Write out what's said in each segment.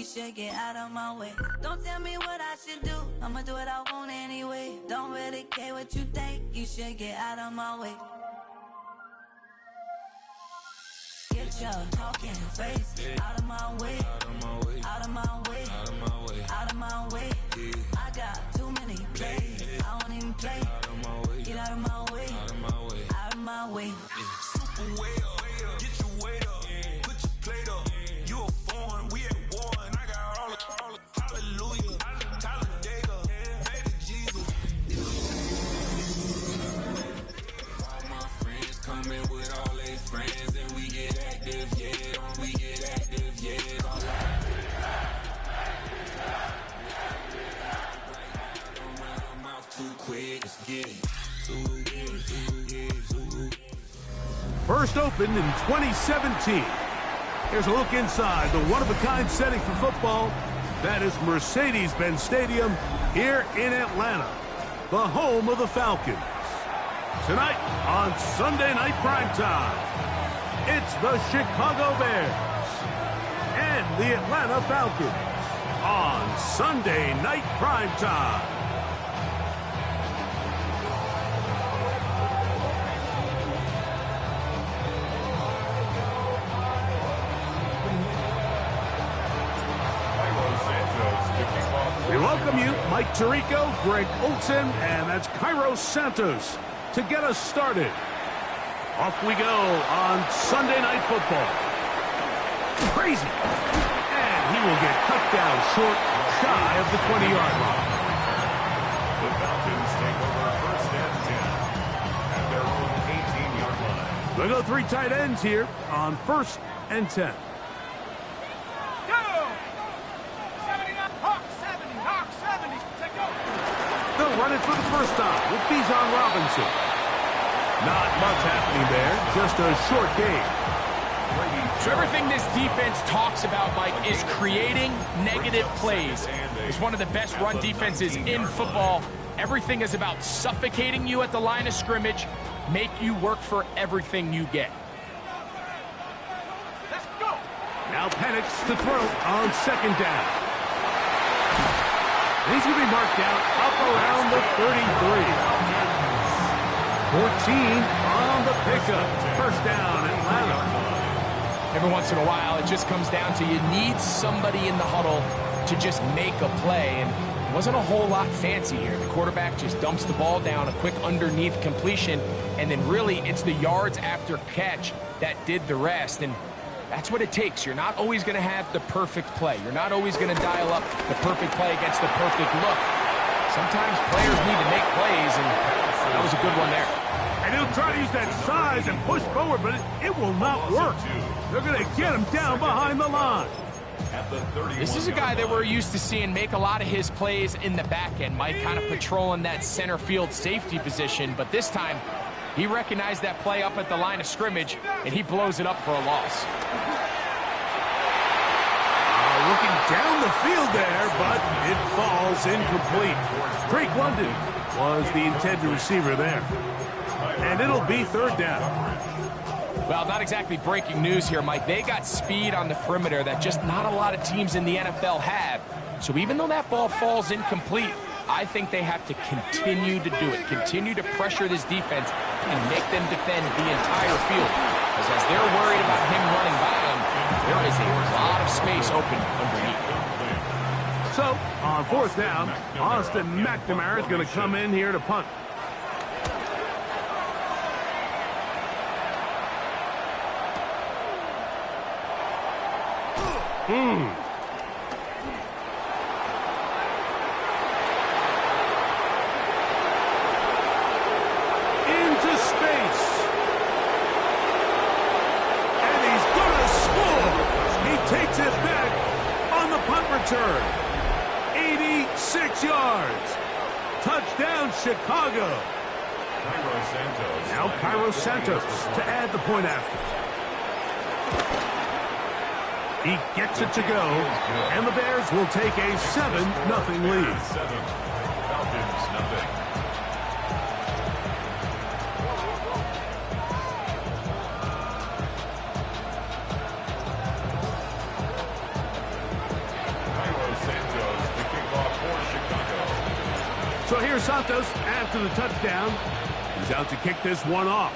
you should get out of my way. Don't tell me what I should do, I'ma do what I want anyway. Don't really care what you think, you should get out of my way. Get your talking face out of my way, out of my way, out of my way, out of my way, out of my way. I got too many plays, I don't even play. Out of my way, get out of my way, out of my way, out of my way. Super way up, get your weight up, put your plate up. You a foreign, we at war, and I got all the hallelujah, Talladega, baby Jesus. All my friends coming with all their friends, and we get active, yeah, we get active, yeah. All don't run your mouth too quick, let's get it. First opened in 2017. Here's a look inside the one-of-a-kind setting for football. That is Mercedes-Benz Stadium here in Atlanta, the home of the Falcons. Tonight on Sunday Night Primetime, it's the Chicago Bears and the Atlanta Falcons on Sunday Night Primetime. We welcome you, Mike Tirico, Greg Olson, and that's Cairo Santos to get us started. Off we go on Sunday Night Football. Crazy. And he will get cut down short, shy of the 20-yard line. The Falcons take over first and 10 at their own 18-yard line. They'll go three tight ends here on first and 10. They'll run it for the first time with Bijan Robinson. Not much happening there, just a short game. So everything this defense talks about, Mike, is creating negative plays. It's one of the best run defenses in football. Everything is about suffocating you at the line of scrimmage, make you work for everything you get. Let's go. Now Penix to throw on second down. He's going to be marked down up around the 33. 14 on the pickup. First down, Atlanta. Every once in a while, it just comes down to you need somebody in the huddle to just make a play. And it wasn't a whole lot fancy here. The quarterback just dumps the ball down, a quick underneath completion, and then really it's the yards after catch that did the rest. And that's what it takes. You're not always going to have the perfect play. You're not always going to dial up the perfect play against the perfect look. Sometimes players need to make plays, and that was a good one there. And he'll try to use that size and push forward, but it will not work. They're going to get him down behind the line. This is a guy that we're used to seeing make a lot of his plays in the back end. Mike kind of patrolling that center field safety position, but this time he recognized that play up at the line of scrimmage, and he blows it up for a loss. Looking down the field there, but it falls incomplete. Drake London was the intended receiver there. And it'll be third down. Well, not exactly breaking news here, Mike. They got speed on the perimeter that just not a lot of teams in the NFL have. So even though that ball falls incomplete, I think they have to continue to do it, continue to pressure this defense and make them defend the entire field. Because as they're worried about him running by them, there is a lot of space open underneath. So, on fourth down, Austin McNamara is going to come in here to punt. Into space. And he's going to score. He takes it back on the punt return. 86 yards. Touchdown, Chicago. Now Cairo Santos to add the point after. He gets it to go, and the Bears will take a 7-0 lead. Falcons, nothing. So here's Santos after the touchdown. He's out to kick this one off.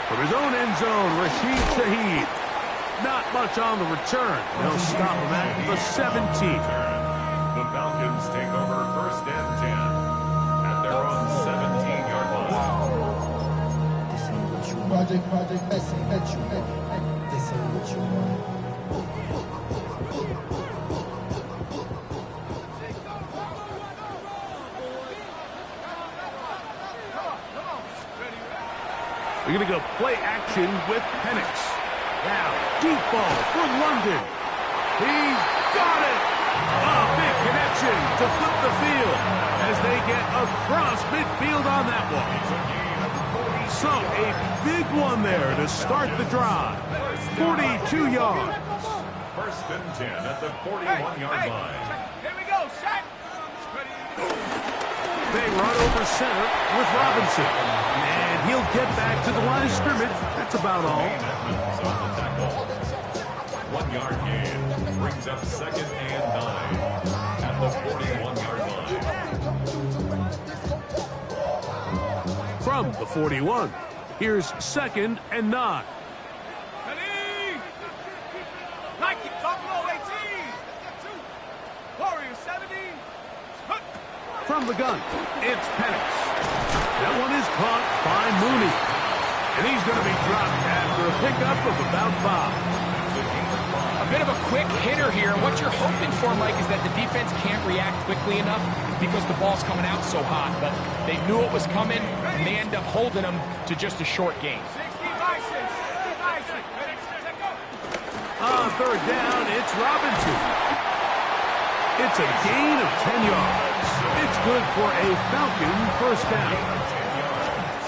From his own end zone, Rashid Shaheed. Not much on the return. They'll stop him at the 17. The Falcons take over first and 10 at their own 17-yard line. This ain't what you want. This ain't what you want. This ain't what you want. We're going to go play action with Penix. Now, deep ball for London. He's got it. A big connection to flip the field as they get across midfield on that one. So, a big one there to start the drive. 42 yards. First and 10 at the 41-yard line. Here we go, set. They run over center with Robinson. And he'll get back to the line of scrimmage. That's about all. Edmonds on the tackle. 1 yard gain. Brings up second and 9 at the 41-yard line. From the 41, here's second and 9. Ready? Nike, Buffalo 18. Warrior 70. From the gun, it's Penix. That one is caught by Mooney. And he's going to be dropped after a pickup of about 5. A bit of a quick hitter here. What you're hoping for, Mike, is that the defense can't react quickly enough because the ball's coming out so hot. But they knew it was coming, and they end up holding them to just a short gain. On third down, it's Robinson. It's a gain of 10 yards. It's good for a Falcon first down.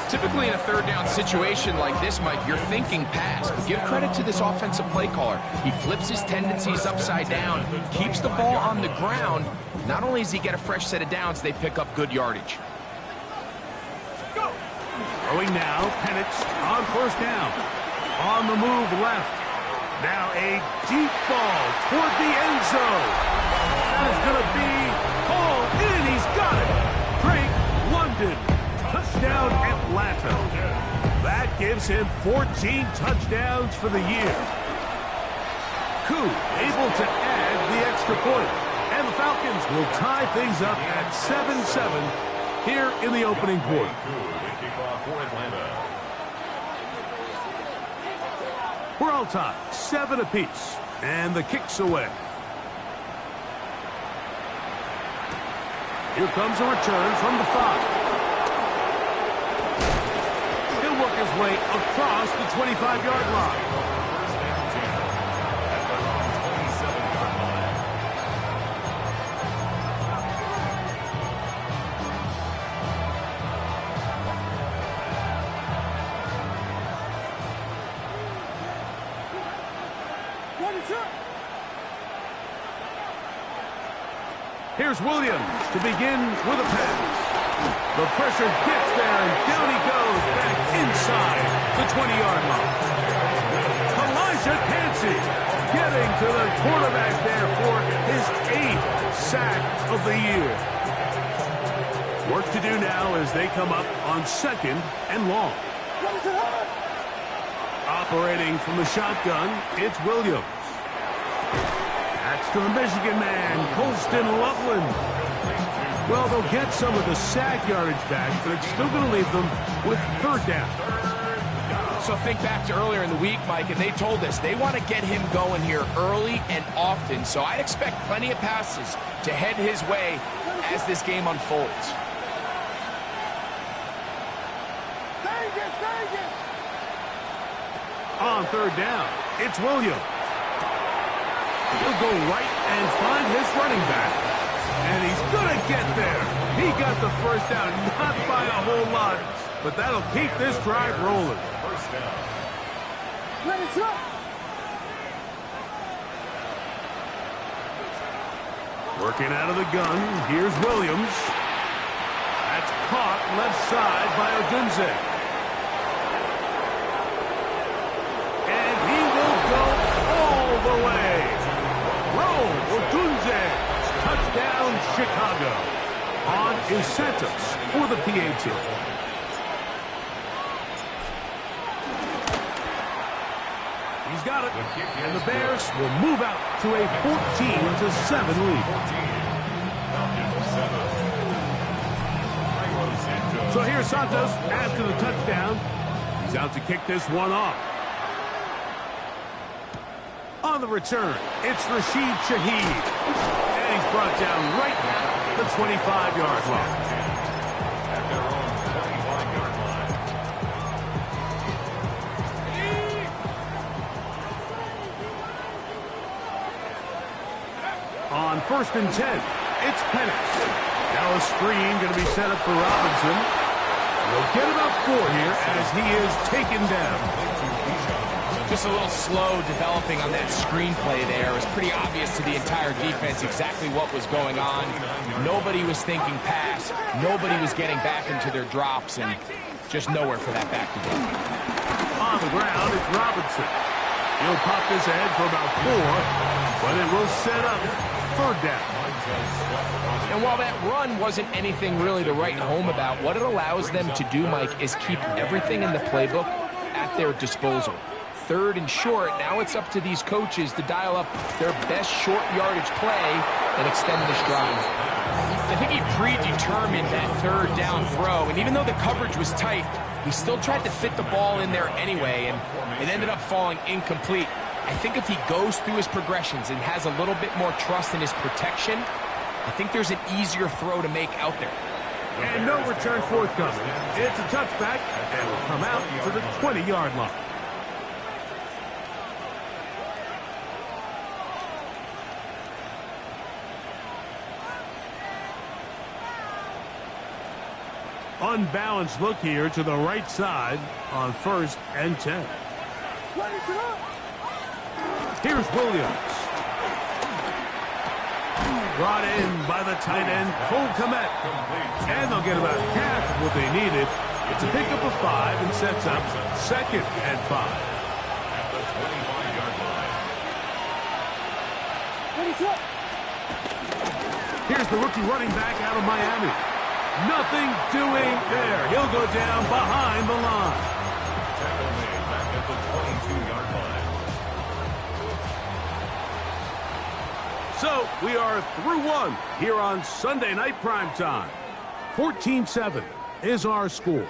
Typically in a third down situation like this, Mike, you're thinking pass, but give credit to this offensive play caller. He flips his tendencies upside down, keeps the ball on the ground. Not only does he get a fresh set of downs, they pick up good yardage. Throwing now, Penix on first down. On the move left. Now a deep ball toward the end zone. That is going to be hauled in. He's got it. Drake London. Touchdown Atlanta. That gives him 14 touchdowns for the year. Koo able to add the extra point. And the Falcons will tie things up at 7-7 here in the opening quarter. We're all tied, 7 apiece, and the kick's away. Here comes a return from the 5. He'll work his way across the 25-yard line. Here's Williams to begin with a pass. The pressure gets there, and down he goes back inside the 20-yard line. Elijah Cansey getting to the quarterback there for his 8th sack of the year. Work to do now as they come up on second and long. Operating from the shotgun, it's Williams. That's to the Michigan man, Colston Loveland. Well, they'll get some of the sack yardage back, but it's still going to leave them with third down. So think back to earlier in the week, Mike, and they told us they want to get him going here early and often. So I'd expect plenty of passes to head his way as this game unfolds. On third down, it's Williams. He'll go right and find his running back. And he's going to get there. He got the first down, not by a whole lot, but that'll keep this drive rolling. First down. Working out of the gun, here's Williams. That's caught left side by Odunze. And he will go all the way. Odunze is Santos for the PAT. He's got it, and the Bears will move out to a 14-7 lead. So here's Santos after the touchdown. He's out to kick this one off. On the return, it's Rashid Shaheed. And he's brought down right at the 25-yard line. At their own 25-yard line. On 1st and 10, it's Penix. Now a screen going to be set up for Robinson. We'll get about 4 here as he is taken down. Just a little slow developing on that screenplay there. It was pretty obvious to the entire defense exactly what was going on. Nobody was thinking pass. Nobody was getting back into their drops, and just nowhere for that back to go. On the ground, it's Robinson. He'll pop this ahead for about 4, but it will set up 3rd down. And while that run wasn't anything really to write home about, what it allows them to do, Mike, is keep everything in the playbook at their disposal. 3rd and short, now it's up to these coaches to dial up their best short yardage play and extend this drive. I think he predetermined that 3rd down throw, and even though the coverage was tight, he still tried to fit the ball in there anyway, and it ended up falling incomplete. I think if he goes through his progressions and has a little bit more trust in his protection, I think there's an easier throw to make out there. And no return forthcoming. It's a touchback, and will come out to the 20-yard line. Unbalanced look here to the right side on 1st and 10. Here's Williams. Brought in by the tight end, Cole Kmet. And they'll get about half of what they needed. It's a pickup of 5 and sets up 2nd and 5. At the 25-yard line. Here's the rookie running back out of Miami. Nothing doing there. He'll go down behind the line. Tackle made back at the 22-yard line. So we are through 1 here on Sunday Night Primetime. 14-7 is our score.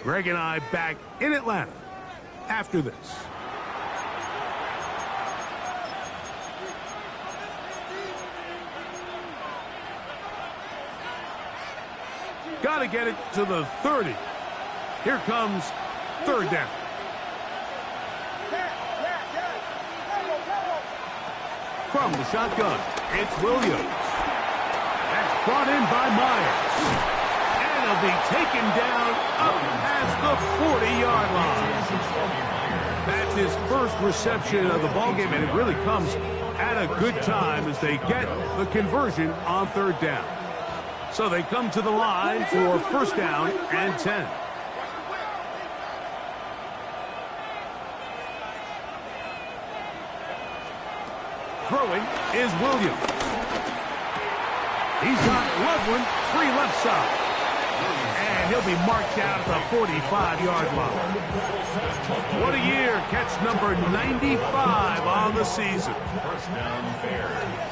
Greg and I back in Atlanta after this. Got to get it to the 30. Here comes 3rd down. From the shotgun, it's Williams. That's brought in by Myers. And he'll be taken down up past the 40-yard line. That's his first reception of the ballgame, and it really comes at a good time as they get the conversion on 3rd down. So they come to the line for 1st down and 10. Throwing is Williams. He's got Loveland free left side. And he'll be marked down at the 45-yard line. What a year. Catch number 95 on the season. 1st down, Bears.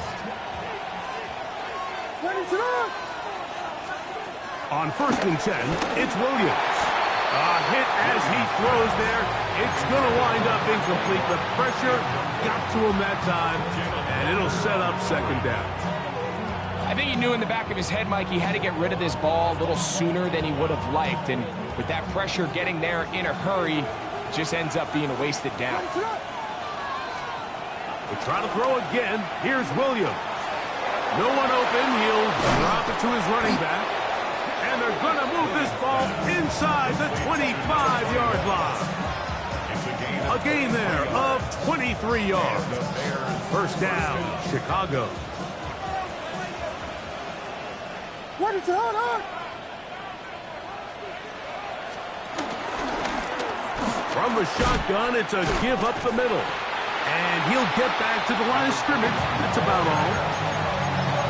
On 1st and 10, it's Williams. A hit as he throws there. It's going to wind up incomplete. The pressure got to him that time, and it'll set up 2nd down. I think he knew in the back of his head, Mike, he had to get rid of this ball a little sooner than he would have liked. And with that pressure getting there in a hurry, it just ends up being a wasted down. They try to throw again. Here's Williams. No one open. He'll drop it to his running back. And they're going to move this ball inside the 25-yard line. A gain there of 23 yards. 1st down, Chicago. What is on? From the shotgun, it's a give up the middle. And he'll get back to the line of scrimmage. That's about all.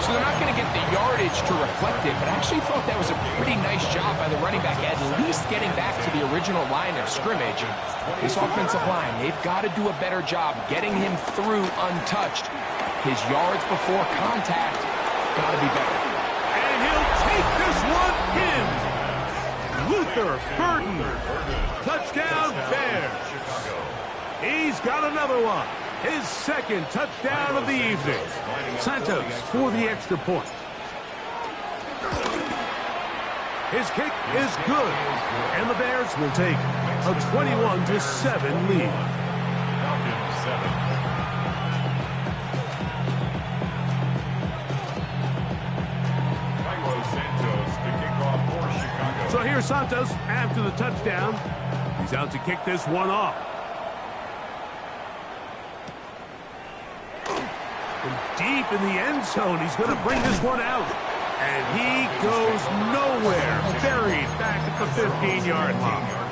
So they're not going to get the yardage to reflect it, but I actually thought that was a pretty nice job by the running back, at least getting back to the original line of scrimmage. This offensive line, they've got to do a better job getting him through untouched. His yards before contact got to be better. And he'll take this one in. Luther Burden. Touchdown, Bears. He's got another one. His second touchdown of the evening. Santos for the extra point. His kick is good. And the Bears will take a 21-7 lead. Falcons 7. Santos to kick off for Chicago. So here's Santos after the touchdown. He's out to kick this one off. From deep in the end zone, he's going to bring this one out. And he goes nowhere. Buried back at the 15-yard line.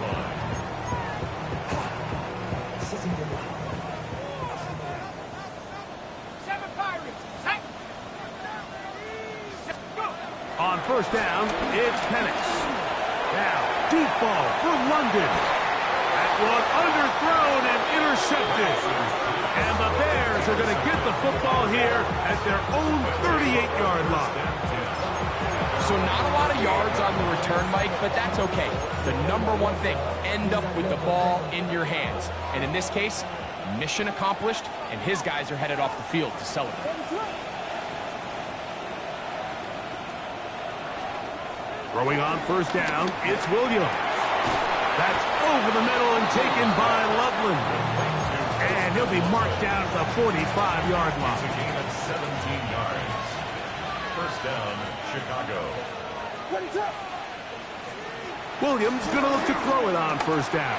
On first down, it's Penix. Now, deep ball for London. That one underthrown and intercepted. And the Bears are going to get the football here at their own 38-yard line. So not a lot of yards on the return, Mike, but that's okay. The number one thing, end up with the ball in your hands. And in this case, mission accomplished, and his guys are headed off the field to celebrate. Throwing on first down, it's Williams. That's over the middle and taken by Loveland. And he'll be marked down at the 45-yard line. It's a gain of 17 yards. First down, Chicago. Williams going to look to throw it on first down.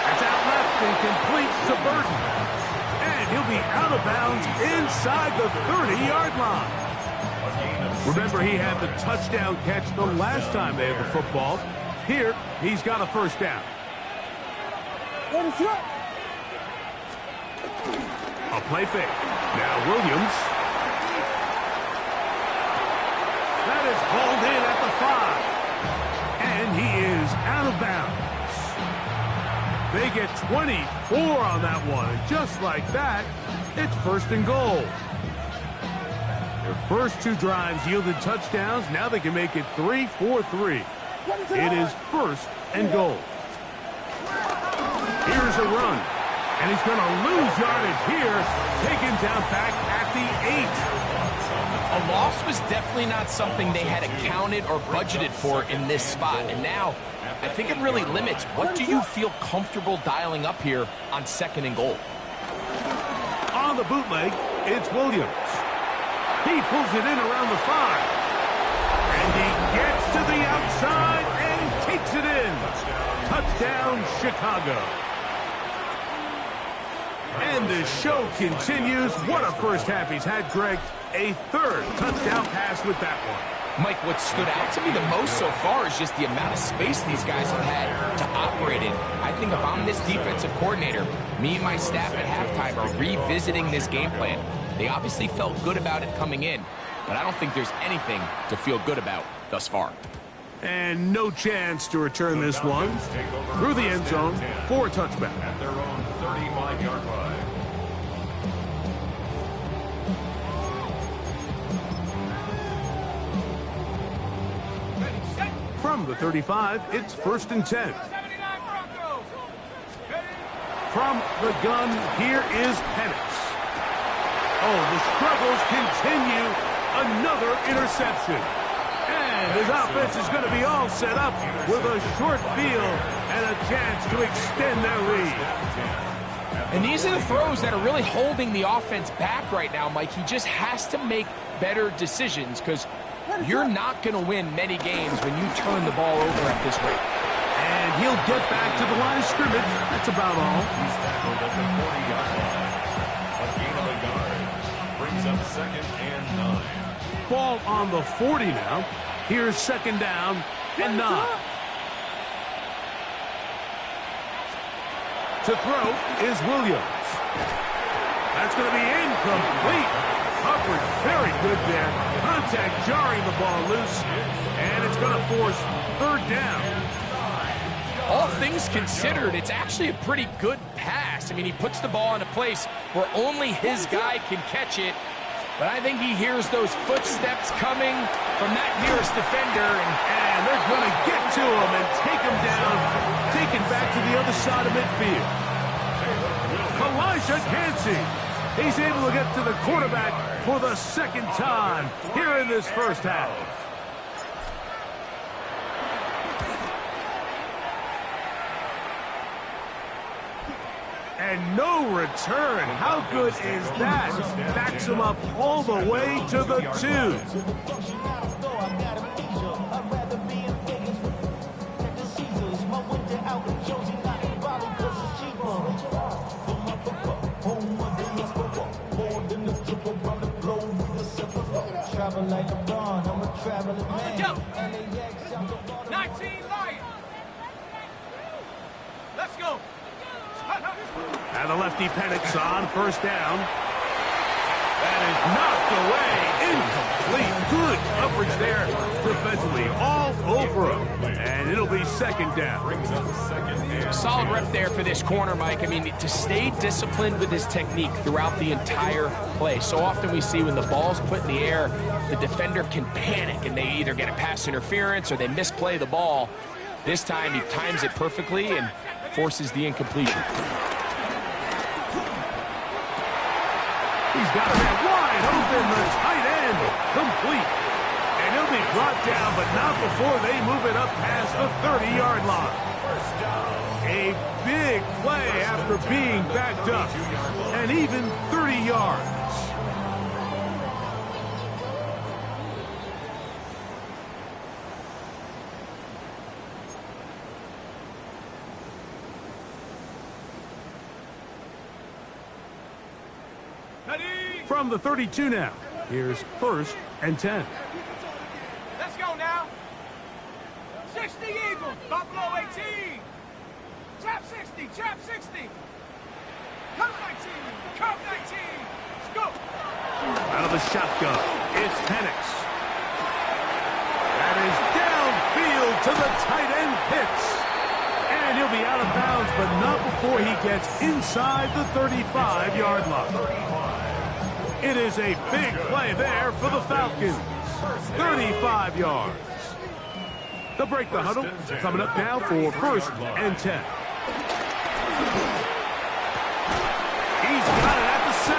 That's out left and complete to Burton. And he'll be out of bounds inside the 30-yard line. Remember, he had the touchdown catch the last time they had the football. Here, he's got a first down. A play fake. Now Williams. That is hauled in at the 5. And he is out of bounds. They get 24 on that one. And just like that, it's first and goal. Their first two drives yielded touchdowns. Now they can make it 3-4-3. It is first and goal. Here's a run. And he's going to lose yardage here. Taken down back at the 8. A loss was definitely not something they had accounted or budgeted for in this spot. And now, I think it really limits what do you feel comfortable dialing up here on second and goal. On the bootleg, it's Williams. He pulls it in around the 5. And he gets to the outside and takes it in. Touchdown, Chicago. And the show continues. What a first half he's had, Greg. A third touchdown pass with that one. Mike, what stood out to me the most so far is just the amount of space these guys have had to operate in. I think if I'm this defensive coordinator, me and my staff at halftime are revisiting this game plan. They obviously felt good about it coming in, but I don't think there's anything to feel good about thus far. And no chance to return this one through the end zone for a touchback. At their own 35-yard line. From the 35, it's first and 10. From the gun, here is Penix. Oh, the struggles continue. Another interception. And his offense is going to be all set up with a short field and a chance to extend their lead. And these are the throws that are really holding the offense back right now, Mike. He just has to make better decisions because you're not going to win many games when you turn the ball over at this rate. And he'll get back to the line of scrimmage. That's about all. He's tackled at the 40-yard line. A gain of a yard. Brings up second and 9. Ball on the 40 now. Here's second down and 9. To throw is Williams. That's going to be incomplete. Coverage very good there. Contact jarring the ball loose. And it's going to force third down. All things considered, it's actually a pretty good pass. I mean, he puts the ball in a place where only his guy can catch it. But I think he hears those footsteps coming from that nearest defender. And they're going to get to him and take him down. Taken back to the other side of midfield. Elijah Cansey. He's able to get to the quarterback for the second time here in this first half. And no return. How good is that? Backs him up all the way to the 2. Like LeBron, I'm a traveling man. 19 Lions. Let's go. And the lefty Penix on first down. That is knocked away. Incomplete. Good coverage there defensively. All over him. And it'll be second down. Solid rep there for this corner, Mike. I mean, to stay disciplined with his technique throughout the entire play. So often we see when the ball's put in the air, the defender can panic and they either get a pass interference or they misplay the ball. This time he times it perfectly and forces the incompletion. He's got a man wide open, the tight end, complete. And he'll be brought down, but not before they move it up past the 30-yard line. A big play after being backed up, and even 30 yards. From the 32 now, here's first and 10. Let's go now. 60 Eagles, Buffalo 18. Trap 60, trap 60. Come 19, come 19. Let's go. Out of the shotgun, it's Penix. That is downfield to the tight end Pitts. And he'll be out of bounds, but not before he gets inside the 35-yard line. It is a big play there for the Falcons. 35 yards. They'll break the huddle. Coming up now for first and 10. He's got it at the 7.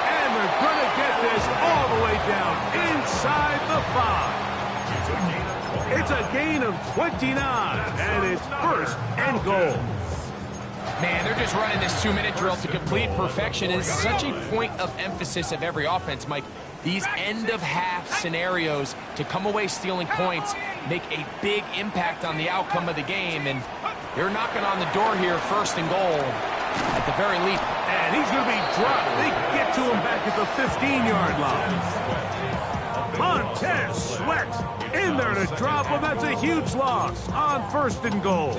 And they're going to get this all the way down inside the 5. It's a gain of 29. And it's first and goal. Man, they're just running this 2-minute drill to complete perfection. It's such a point of emphasis of every offense, Mike. These end-of-half scenarios to come away stealing points make a big impact on the outcome of the game. And they're knocking on the door here, first and goal, at the very least. And he's going to be dropped. They get to him back at the 15-yard line. Montez Sweat in there to drop him. That's a huge loss on first and goal.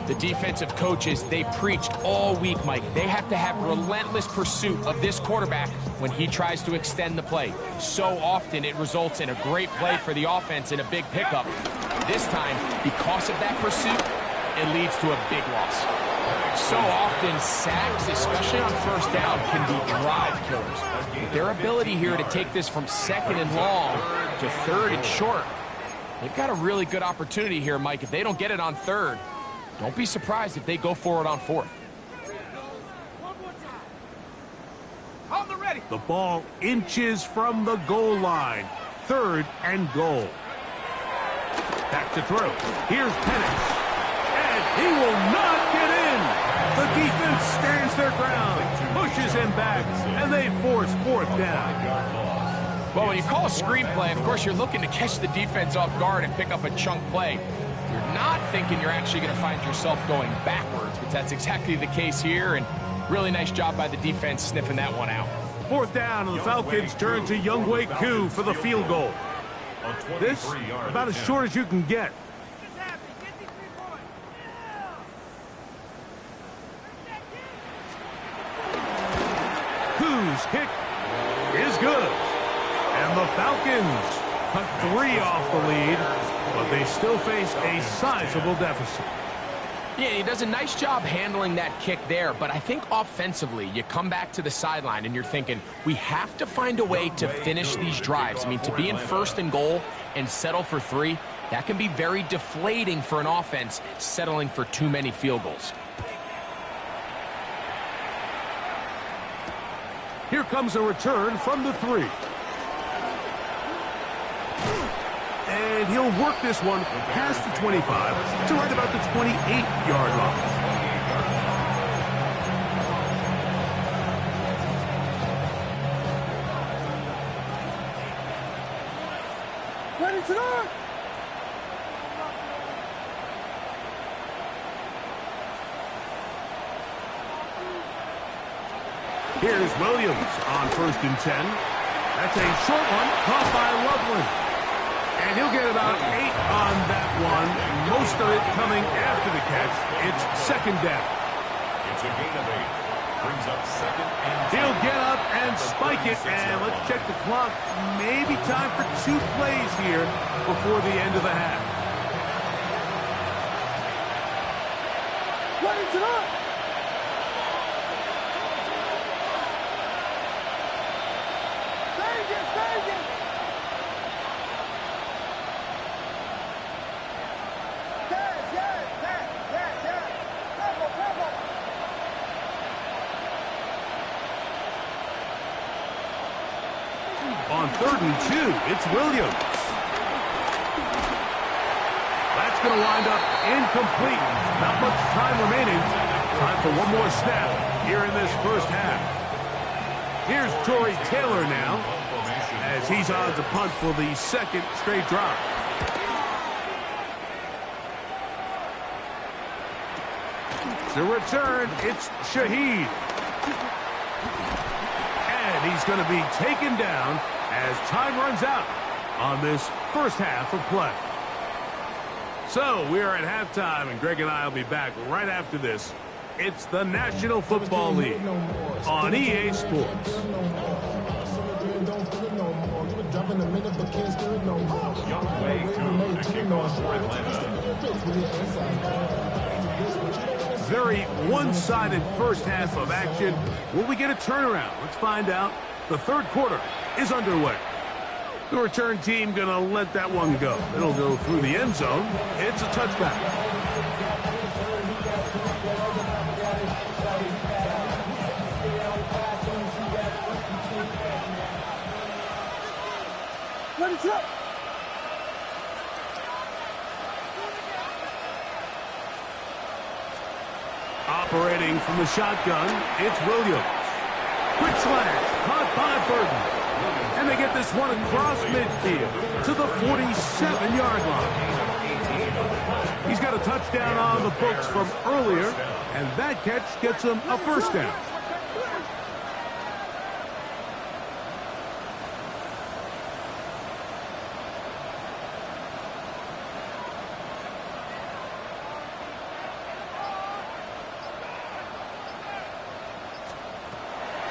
The defensive coaches, they preached all week, Mike. They have to have relentless pursuit of this quarterback when he tries to extend the play. So often it results in a great play for the offense and a big pickup. This time, because of that pursuit, it leads to a big loss. So often, sacks, especially on first down, can be drive killers. Their ability here to take this from second and long to third and short, they've got a really good opportunity here, Mike. If they don't get it on third, don't be surprised if they go for it on fourth. The ball inches from the goal line. Third and goal. Back to throw. Here's Penix. And he will not get in. The defense stands their ground, pushes him back, and they force fourth down. Well, when you call a screenplay, of course, you're looking to catch the defense off guard and pick up a chunk play. You're not thinking you're actually going to find yourself going backwards, but that's exactly the case here, and really nice job by the defense sniffing that one out. Fourth down, and the Falcons turn to Younghoe Koo for the field goal. This, about as short as you can get. This kick is good. And the Falcons cut 3 off the lead, but they still face a sizable deficit. Yeah, he does a nice job handling that kick there, but I think offensively, you come back to the sideline and you're thinking, we have to find a way to finish these drives. I mean, to be in 1st and goal and settle for 3, that can be very deflating for an offense settling for too many field goals. Here comes a return from the 3. And he'll work this one past the 25 to right about the 28-yard line. Ready to go! Here's Williams on 1st and 10. That's a short one caught by Loveland. And he'll get about 8 on that one, most of it coming after the catch. It's 2nd down. It's a gain of 8. Brings up 2nd and 10. He'll get up and spike it, and let's check the clock. Maybe time for 2 plays here before the end of the half. What is it up? On 3rd and 2, it's Williams. That's going to wind up incomplete. Not much time remaining. Time for one more snap here in this 1st half. Here's Tory Taylor now, as he's on to punt for the 2nd straight drive. To return, it's Shaheed. And he's going to be taken down as time runs out on this 1st half of play. So we are at halftime, and Greg and I will be back right after this. It's the National Football League on EA Sports. Young Wei Koo to kick off for Atlanta. Very one-sided 1st half of action. Will we get a turnaround? Let's find out. The 3rd quarter is underway. The return team going to let that one go. It'll go through the end zone. It's a touchback. What is up? Operating from the shotgun, it's Williams. Quick slant, caught by Burton. And they get this one across midfield to the 47-yard line. He's got a touchdown on the books from earlier, and that catch gets him a 1st down.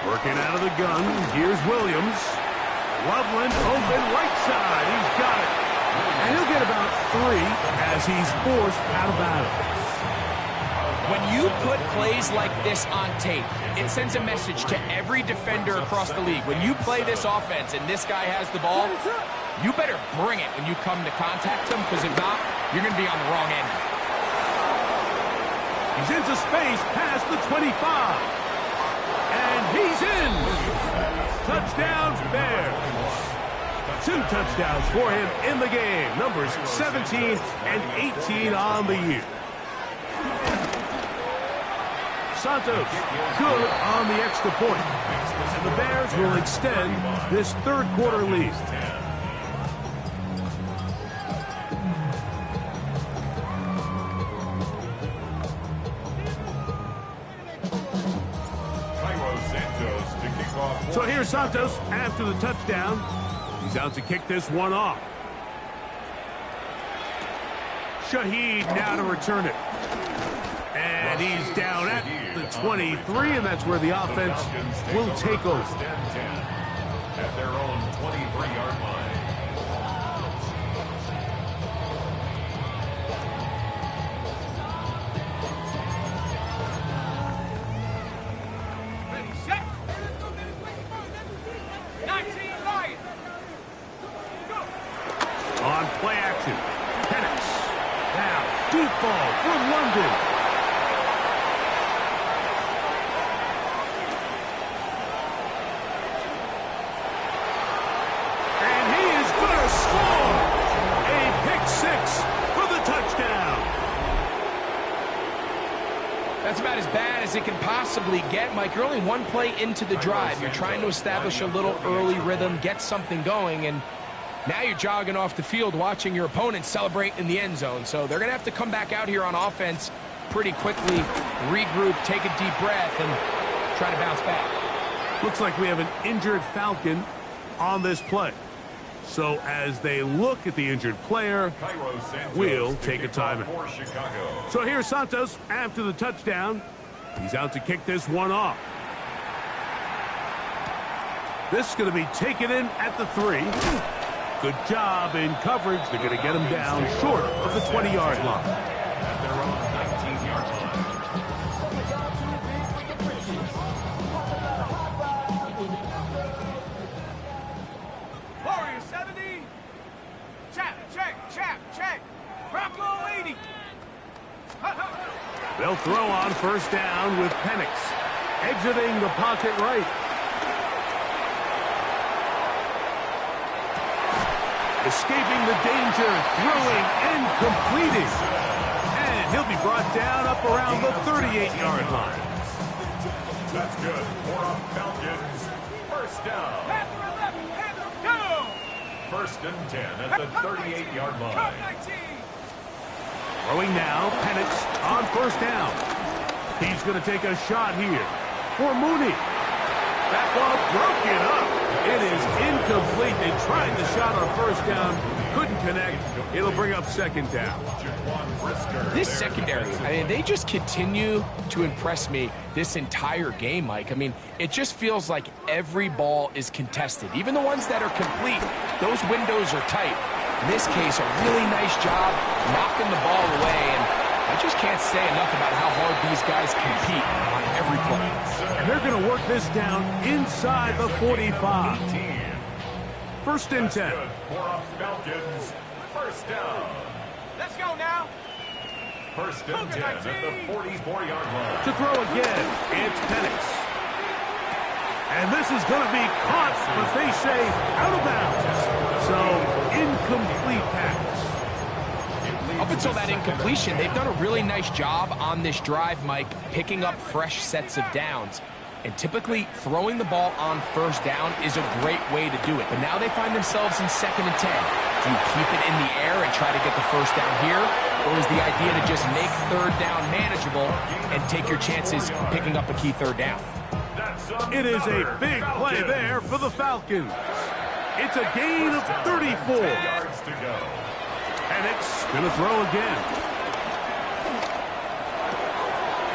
Working out of the gun, here's Williams. Loveland open right side, he's got it. And he'll get about 3 as he's forced out of bounds. When you put plays like this on tape, it sends a message to every defender across the league. When you play this offense and this guy has the ball, you better bring it when you come to contact him, because if not, you're going to be on the wrong end. He's into space past the 25. And he's in. Touchdown, Bears. 2 touchdowns for him in the game. Numbers 17 and 18 on the year. Santos good on the extra point. And the Bears will extend this 3rd quarter lead. So here's Santos after the touchdown. He's out to kick this one off. Shaheed now to return it. And he's down at the 23, and that's where the offense will take over. First and 10 at their own 23-yard line. On play action, Penix. Now, deep ball for London. And he is going to score. A pick six for the touchdown. That's about as bad as it can possibly get, Mike. You're only one play into the drive. You're trying to establish a little early rhythm, get something going, and now you're jogging off the field watching your opponent celebrate in the end zone. So they're going to have to come back out here on offense pretty quickly, regroup, take a deep breath, and try to bounce back. Looks like we have an injured Falcon on this play. So as they look at the injured player, we'll take a timeout. So here's Santos after the touchdown. He's out to kick this one off. This is going to be taken in at the 3. Good job in coverage. They're going to get him down short of the 20-yard line. At their own 19-yard line. Warrior 70. Check. Bronco 80. They'll throw on first down with Penix. Exiting the pocket right. Escaping the danger, throwing and completing. And he'll be brought down up around the 38-yard line. That's good for a Falcons first down. First and 10 at the 38-yard line. Throwing now, Penix on first down. He's going to take a shot here for Mooney. That ball broken up. It is incomplete. They tried the shot on first down, couldn't connect. It'll bring up second down. This secondary, I mean, they just continue to impress me this entire game, Mike. I mean, it just feels like every ball is contested. Even the ones that are complete, those windows are tight. In this case, a really nice job knocking the ball away, and I just can't say enough about how hard these guys compete on every play. And they're going to work this down inside the 45. First and 10. For a Falcons first down. Let's go now. First and 10 at the 44-yard line. To throw again, it's Penix. And this is going to be caught, but they say out of bounds. So, incomplete pass. Up until that incompletion, they've done a really nice job on this drive, Mike, picking up fresh sets of downs. And typically, throwing the ball on first down is a great way to do it. But now they find themselves in 2nd and 10. Do you keep it in the air and try to get the first down here? Or is the idea to just make third down manageable and take your chances picking up a key third down? It is a big play there for the Falcons. It's a gain of 34. Yards to go. Penix going to throw again.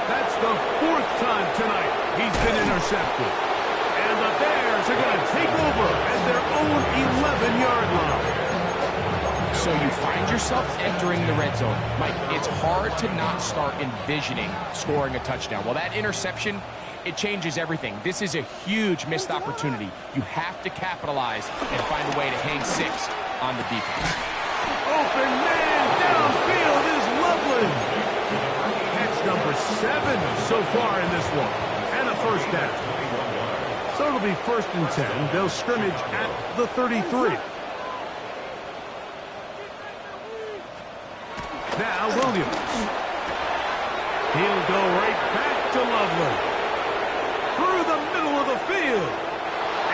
That's the 4th time tonight he's been intercepted. And the Bears are going to take over at their own 11-yard line. So you find yourself entering the red zone. Mike, it's hard to not start envisioning scoring a touchdown. Well, that interception, it changes everything. This is a huge missed opportunity. You have to capitalize and find a way to hang 6 on the defense. Open man downfield is Loveland. Catch number 7 so far in this one. And a first down. So it'll be first and 10. They'll scrimmage at the 33. Now Williams. He'll go right back to Loveland. Through the middle of the field.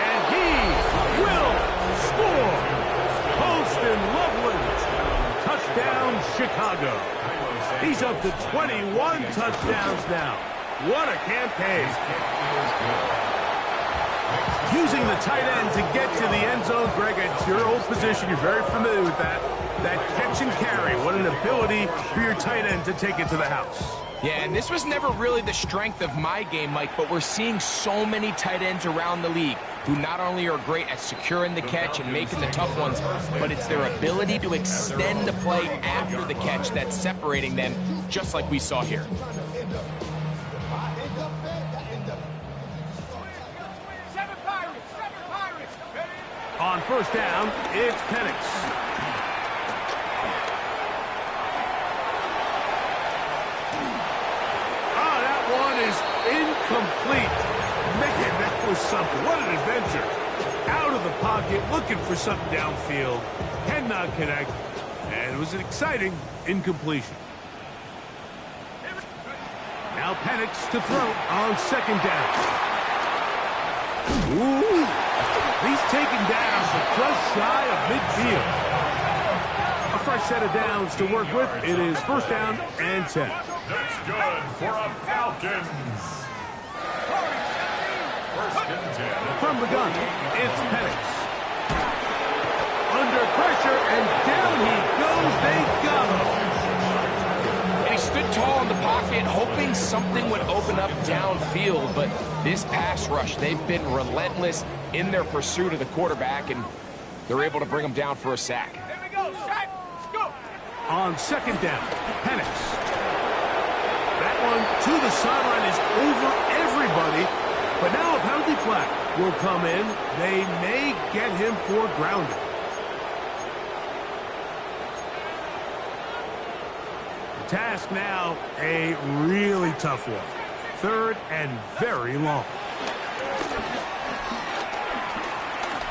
And he will score. Poston Loveland. Touchdown, Chicago. He's up to 21 touchdowns now. What a campaign. Using the tight end to get to the end zone, Greg, it's your old position. You're very familiar with that. That catch and carry. What an ability for your tight end to take it to the house. Yeah, and this was never really the strength of my game, Mike, but we're seeing so many tight ends around the league who not only are great at securing the catch and making the tough ones, but it's their ability to extend the play after the catch that's separating them, just like we saw here. On first down, it's Penix. Incomplete. Man, that was something. What an adventure. Out of the pocket, looking for something downfield. Cannot connect. And it was an exciting incompletion. Now Penix to throw on second down. Ooh. He's taken down, but just shy of midfield. A fresh set of downs to work with. It is first down and 10. That's good for a Falcons. First and 10. From the gun, it's Penix. Under pressure, and down he goes. They got him. And he stood tall in the pocket, hoping something would open up downfield. But this pass rush, they've been relentless in their pursuit of the quarterback, and they're able to bring him down for a sack. Here we go, sack. Let's go. On second down, Penix. That one to the sideline is over everybody. But now a penalty flag will come in. They may get him for grounding. The task now, a really tough one. Third and very long.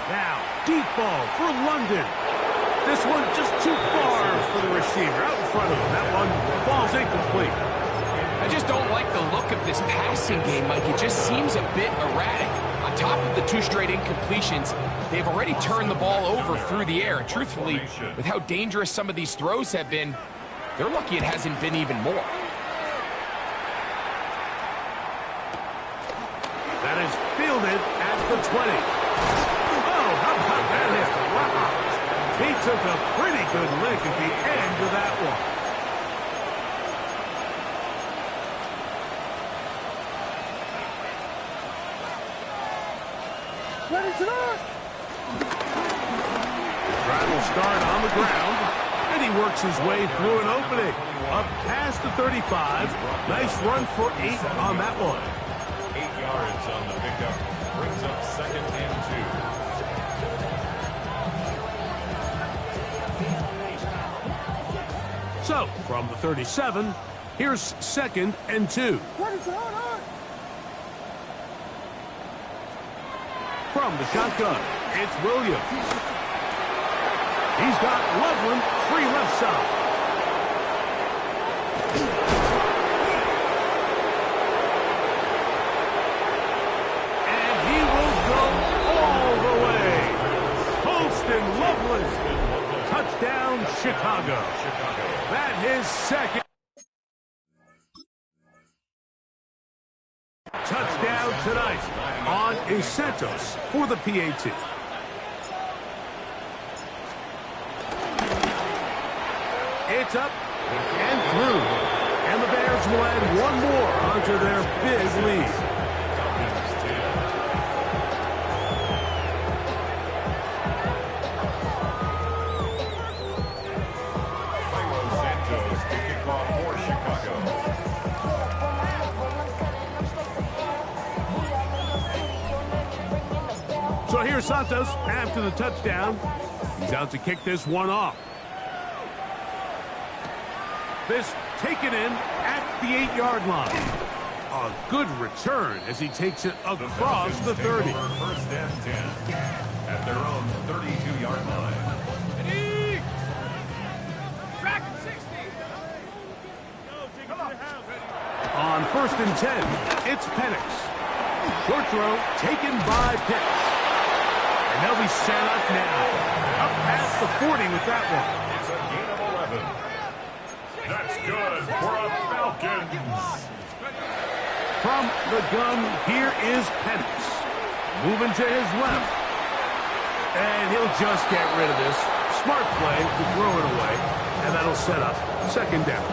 Now, deep ball for London. This one just too far for the receiver. Out in front of him. That one falls incomplete. I just don't like the look of this passing game, Mike. It just seems a bit erratic. On top of the 2 straight incompletions, they've already turned the ball over through the air. And truthfully, with how dangerous some of these throws have been, they're lucky it hasn't been even more. That is fielded at the 20. Oh, how about that hit? Wow. He took a pretty good lick at the end of that one. Drive will start on the ground, and he works his way through an opening. Up past the 35. Nice run for 8 on that one. 8 yards on the pickup. Brings up second and 2. So, from the 37, here's second and 2. What is going on? From the shotgun, it's Williams. He's got Loveland free left side. And he will go all the way. Colston Loveland. Touchdown, Chicago. That his second. Touchdown tonight on Santos for the PAT. It's up and through. And the Bears will add one more onto their big lead. Santos to kick off for Chicago. So here's Santos after the touchdown. He's out to kick this one off. This taken in at the 8-yard line. A good return as he takes it across the 30. First and 10 at their own 32-yard line. Ready? Track 60. On first and 10, it's Penix. Short throw taken by Pitts. And they'll be set up now. Up past the 40 with that one. It's a gain of 11. That's good for a Falcons. From the gun, here is Penix. Moving to his left. And he'll just get rid of this. Smart play to throw it away. And that'll set up second down.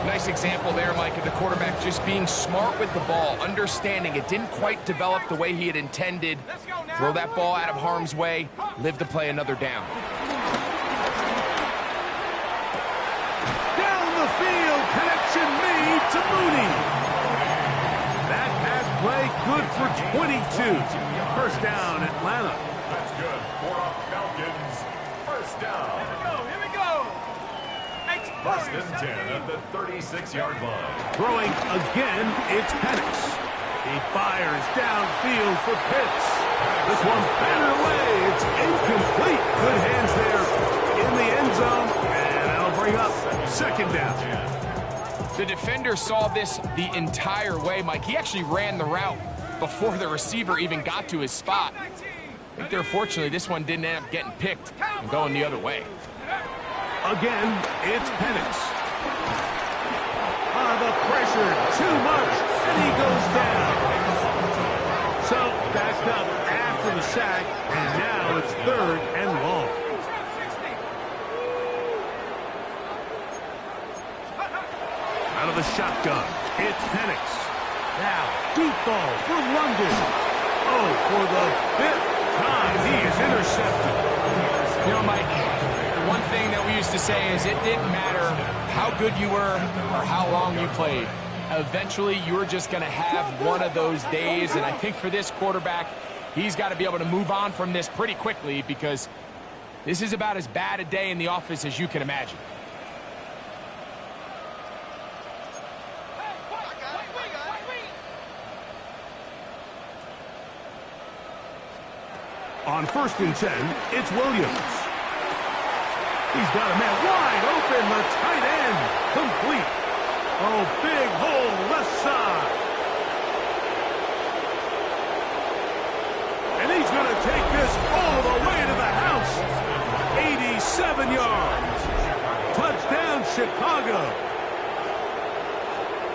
Nice example there, Mike, of the quarterback just being smart with the ball, understanding it didn't quite develop the way he had intended. Throw that ball out of harm's way, live to play another down. Down the field, connection made to Mooney. That pass play good for 22. First down, Atlanta. That's good for our Falcons. First down. Here we go. First and 10 at the 36-yard line. Throwing again, it's Penix. He fires downfield for Pitts. This one's batted away. It's incomplete. Good hands there in the end zone. And that'll bring up second down. The defender saw this the entire way, Mike. He actually ran the route before the receiver even got to his spot. I think there, fortunately, this one didn't end up getting picked and going the other way. Again, it's Penix. The pressure, too much, and he goes down. So, backed up after the sack, and now it's third and long. Out of the shotgun, it's Penix. Now, deep ball for London. Oh, for the fifth time, he is intercepted. You know, Mike, the one thing that we used to say is it didn't matter how good you were or how long you played. Eventually, you're just going to have one of those days, and I think for this quarterback, he's got to be able to move on from this pretty quickly because this is about as bad a day in the office as you can imagine. On first and 10, it's Williams. He's got a man wide open, the tight end, complete. Oh, big hole, left side. And he's going to take this all the way to the house. 87 yards. Touchdown, Chicago.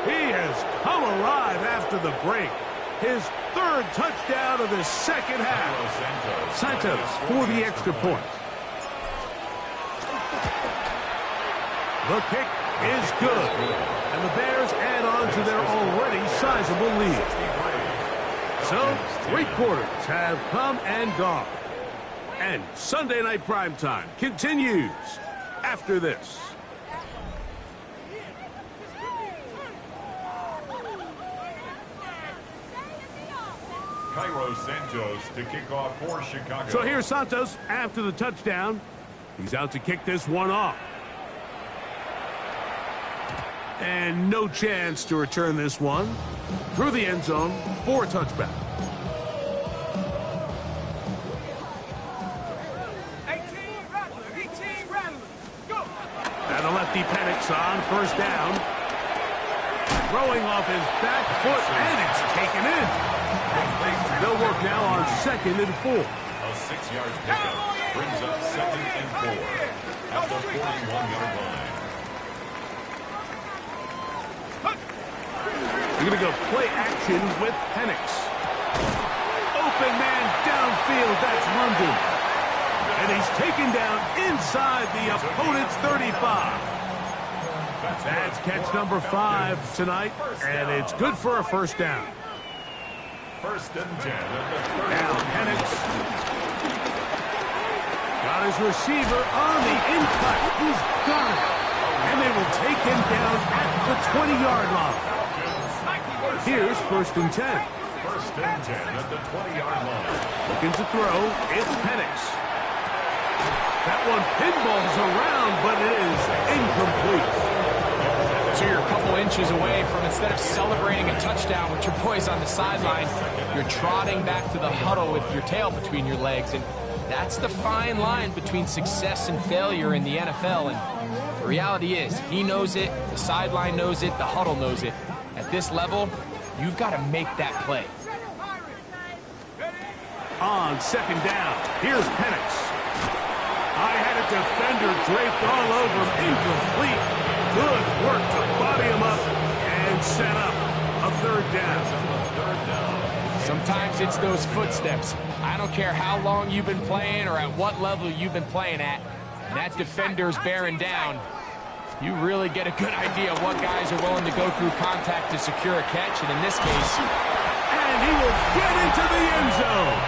He has come alive after the break. His third touchdown of the second half. Santos for the extra point. The kick is good. And the Bears add on to their already sizable lead. So, 3 quarters have come and gone. And Sunday Night Primetime continues after this. Cairo Santos to kick off for Chicago. So here's Santos after the touchdown. He's out to kick this one off. And no chance to return this one through the end zone for a touchback. 18 Rattler. Go. And the lefty Penix on first down. Throwing off his back foot, and it's taken in. They'll work now on second and 4. A 6-yard pickup brings up second and 4 at the 41-yard line. You're going to go play action with Penix. Open man downfield, that's London. And he's taken down inside the opponent's 35. That's catch number 5 tonight, and it's good for a first down. First and 10 at the 30. Now Penix got his receiver on the in-cut. He's got it. And they will take him down at the 20-yard line. Here's first and 10. First and 10 at the 20-yard line. Looking to throw, it's Penix. That one pinballs around, but it is incomplete. So you're a couple inches away from, instead of celebrating a touchdown with your boys on the sideline, you're trotting back to the huddle with your tail between your legs. And that's the fine line between success and failure in the NFL. And the reality is, he knows it, the sideline knows it, the huddle knows it. At this level, you've got to make that play. On second down, here's Penix. I had a defender draped all over him, incomplete. Good work to body him up and set up a third down. Sometimes it's those footsteps. I don't care how long you've been playing or at what level you've been playing at. And that defender's bearing down. You really get a good idea of what guys are willing to go through contact to secure a catch, and in this case... And he will get into the end zone.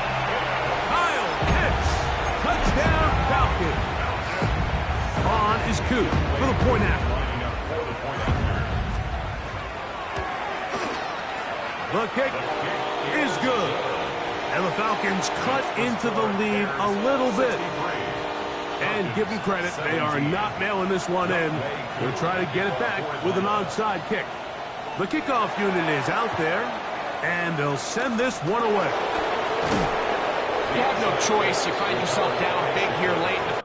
Kyle Pitts, touchdown Falcons. On is Coop for the point after. The kick is good. And the Falcons cut into the lead a little bit. And give them credit, they are not mailing this one in. They'll try to get it back with an onside kick. The kickoff unit is out there, and they'll send this one away. You have no choice. You find yourself down big here late in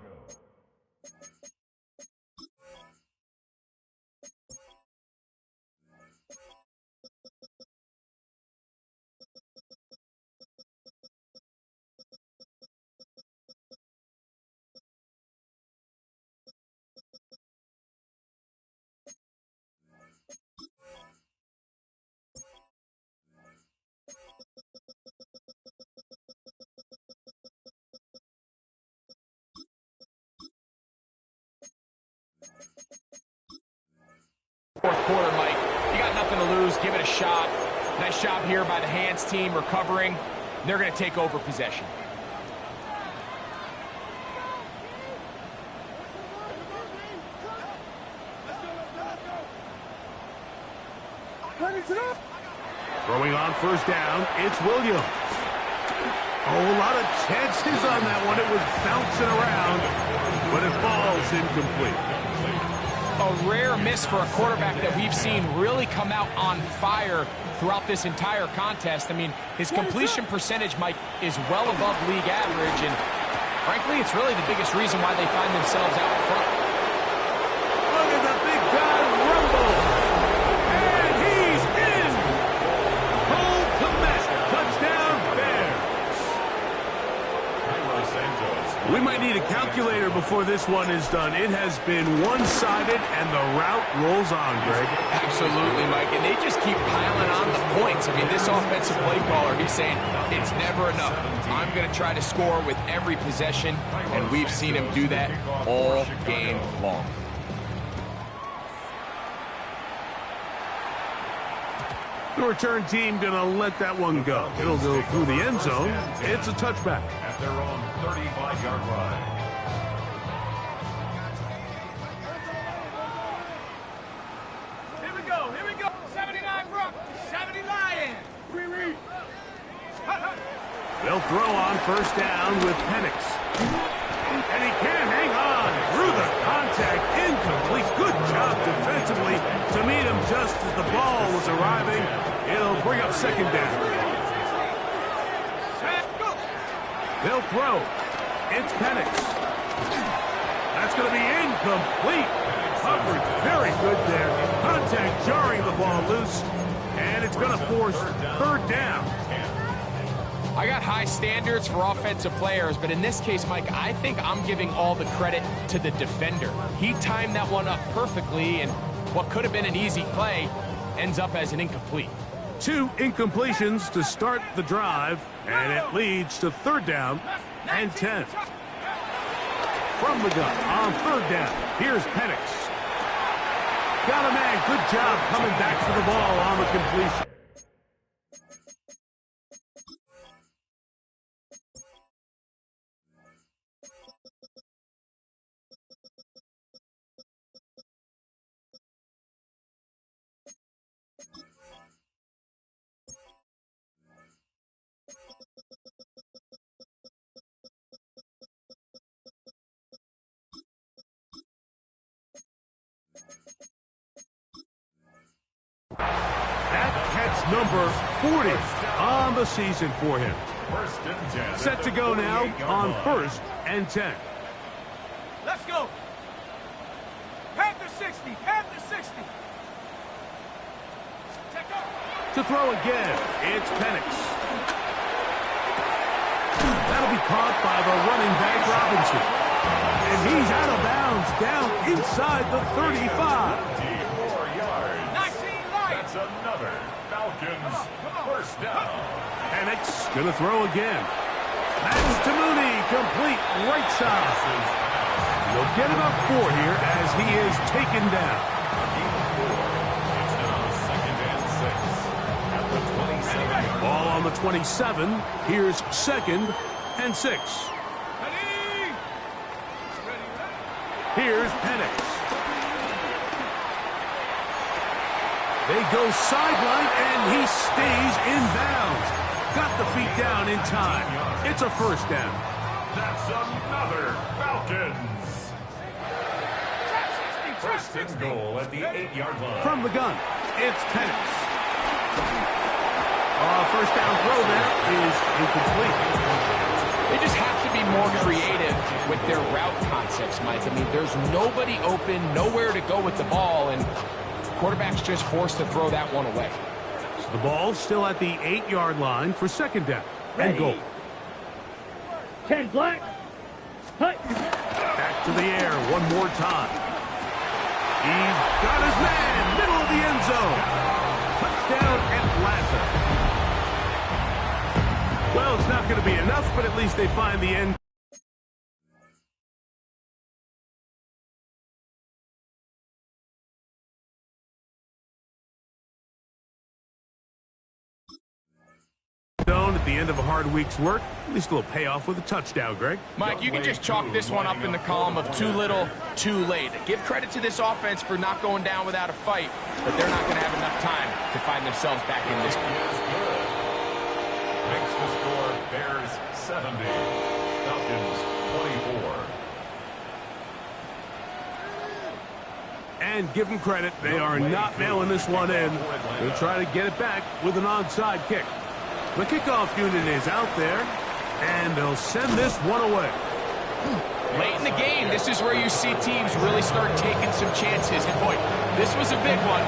the fourth quarter, Mike. You got nothing to lose. Give it a shot. Nice job here by the hands team recovering. They're going to take over possession. Throwing on first down, it's Williams. Oh, a lot of chances on that one. It was bouncing around, but it falls incomplete. A rare miss for a quarterback that we've seen really come out on fire throughout this entire contest. I mean, his completion percentage, Mike, is well above league average, and frankly, it's really the biggest reason why they find themselves out in front. Look at the big guy rumble, and he's in. Cole Kmet, touchdown Bears. We might need a calculator before this one is done. It has been one-sided, and the route rolls on, Greg. Absolutely, Mike, and they just keep piling on the points. I mean, this offensive play caller, he's saying it's never enough. I'm going to try to score with every possession, and we've seen him do that all game long. The return team going to let that one go. It'll go through the end zone. It's a touchback. At their own 35-yard line. Here we go, here we go. 79 Brock, 70 Lion. They'll throw on first down with Penix. And he can't hang on through the contact. Incomplete. Good job defensively to meet him just as the ball was arriving. It'll bring up second down. They'll throw. It's Penix. That's going to be incomplete. Coverage very good there. Contact jarring the ball loose. And it's going to force third down. I got high standards for offensive players, but in this case, Mike, I think I'm giving all the credit to the defender. He timed that one up perfectly, and what could have been an easy play ends up as an incomplete. 2 incompletions to start the drive, and it leads to third down and 10. From the gun on third down, here's Penix. Got a man, good job coming back for the ball on the completion. That catch number 40 on the season for him. First and 10. Set to go now on first and 10. Let's go. Panther 60, Panther 60. Check up. To throw again, it's Penix. That'll be caught by the running back Robinson. And he's out of bounds down inside the 35. 4 yards. 19 Lions. That's another Falcons first down. Penix going to throw again. That's to Mooney, complete right side. He'll get about 4 here as he is taken down. It's now 2nd and 6 at the 27. Ball on the 27. Here's 2nd and 6. Here's Penix. They go sideline, and he stays in bounds. Got the feet down in time. It's a 1st down. That's another Falcons. 1st and goal at the 8-yard line. From the gun, it's Penix. 1st down throw there is incomplete. They just have to be more creative with their route concepts, Mike. I mean, there's nobody open, nowhere to go with the ball, and the quarterback's just forced to throw that one away. So the ball's still at the 8-yard line for 2nd down and goal. 10 black. Hut. Back to the air one more time. He's got his man, middle of the end zone. Touchdown, Atlanta. Well, it's not going to be enough, but at least they find the end. At the end of a hard week's work, at least a little payoff with a touchdown, Greg. Mike, you can just chalk this one up in the column of too little, too late. Give credit to this offense for not going down without a fight, but they're not going to have enough time to find themselves back in this one. Makes the score Bears 70, Falcons 24. And give them credit, they are not mailing this one in. They'll try to get it back with an onside kick. The kickoff unit is out there, and they'll send this one away. Late in the game, this is where you see teams really start taking some chances. And boy, this was a big one,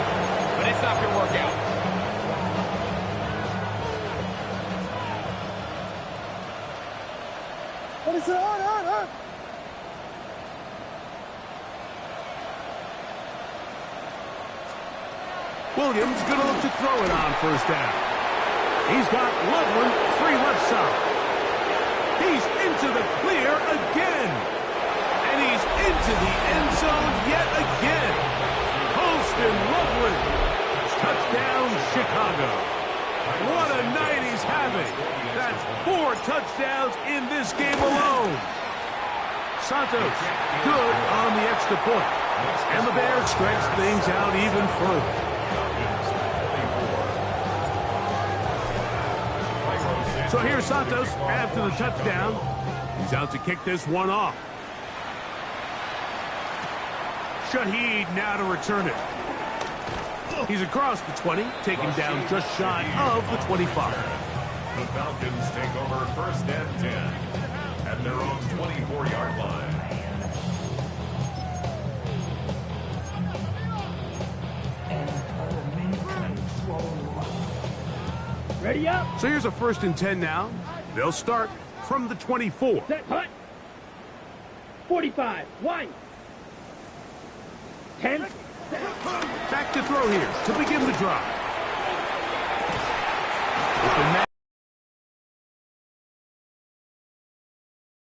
but it's not going to work out. What is it? On. Williams going to look to throw it on 1st down. He's got Loveland free left side. He's into the clear again. And he's into the end zone yet again. Holston Loveland. Touchdown, Chicago. What a night he's having. That's 4 touchdowns in this game alone. Santos, good on the extra point. And the Bears stretch things out even further. So here's Santos after the touchdown. He's out to kick this one off. Shaheed now to return it. He's across the 20, taken down just shy of the 25. The Falcons take over 1st and 10 at their own 24-yard line. Ready up. So here's a 1st and 10 now. They'll start from the 24. Set, hut. 45. Wide. 10. Back to throw here to begin the drive.